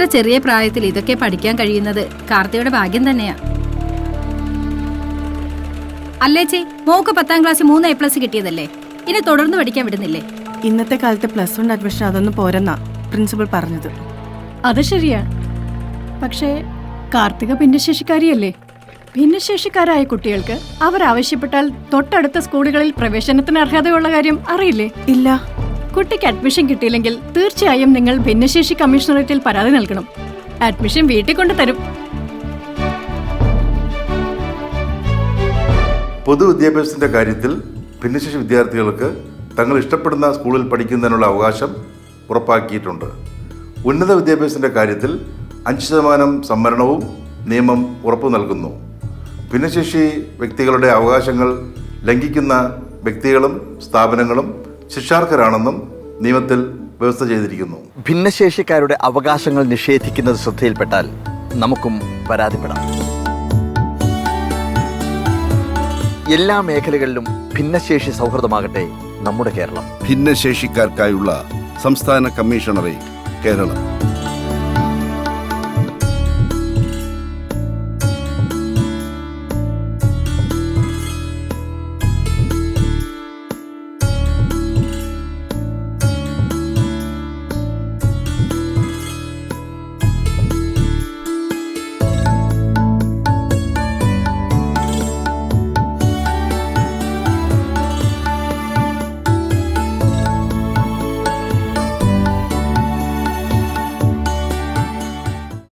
ഇത്ര ചെറിയ പ്രായത്തിൽ ഇതൊക്കെ പഠിക്കാൻ കഴിയുന്നത് കാർത്തിയുടെ ഭാഗ്യം തന്നെയാ. അല്ലേച്ചി, മോക്ക് 10ാം ക്ലാസ്സിൽ 3 A+ കിട്ടിയതല്ലേ? ഇനി തുടർന്ന് പഠിക്കാൻ വിടുന്നില്ലേ? ഇന്നത്തെ കാലത്ത് +1 അഡ്മിഷൻ അതൊന്നും പോരെന്നാ പ്രിൻസിപ്പൽ പറഞ്ഞത്. അത് ശരിയാ. പക്ഷേ കാർത്തിക ഭിന്നശേഷിക്കാരിയല്ലേ? ഭിന്നശേഷിക്കാരായ കുട്ടികൾക്ക് അവരാവശ്യപ്പെട്ടാൽ തൊട്ടടുത്ത സ്കൂളുകളിൽ പ്രവേശനത്തിന് അർഹതയുള്ള കാര്യം അറിയില്ലേ? ഇല്ല. കുട്ടിക്ക് അഡ്മിഷൻ കിട്ടിയില്ലെങ്കിൽ തീർച്ചയായും നിങ്ങൾ ഭിന്നശേഷി കമ്മീഷണറേറ്റിൽ പരാതി നൽകണം. അഡ്മിഷൻ വീട്ടിൽ കൊണ്ട് തരും. പൊതുവിദ്യാഭ്യാസത്തിന്റെ കാര്യത്തിൽ ഭിന്നശേഷി വിദ്യാർത്ഥികൾക്ക് തങ്ങൾ ഇഷ്ടപ്പെടുന്ന സ്കൂളിൽ പഠിക്കുന്നതിനുള്ള അവകാശം ഉറപ്പാക്കിയിട്ടുണ്ട്. ഉന്നത വിദ്യാഭ്യാസത്തിന്റെ കാര്യത്തിൽ 5% സംവരണവും നിയമം ഉറപ്പു നൽകുന്നു. ഭിന്നശേഷി വ്യക്തികളുടെ അവകാശങ്ങൾ ലംഘിക്കുന്ന വ്യക്തികളും സ്ഥാപനങ്ങളും ശിക്ഷാർഹരാണെന്നും നിയമത്തിൽ വ്യവസ്ഥ ചെയ്തിരിക്കുന്നു. ഭിന്നശേഷിക്കാരുടെ അവകാശങ്ങൾ നിഷേധിക്കുന്നത് ശ്രദ്ധയിൽപ്പെട്ടാൽ നമുക്കും പരാതിപ്പെടാം. എല്ലാ മേഖലകളിലും ഭിന്നശേഷി സൗഹൃദമാകട്ടെ നമ്മുടെ കേരളം. ഭിന്നശേഷിക്കാർക്കായുള്ള സംസ്ഥാന കമ്മീഷണറേറ്റ് കേരളം.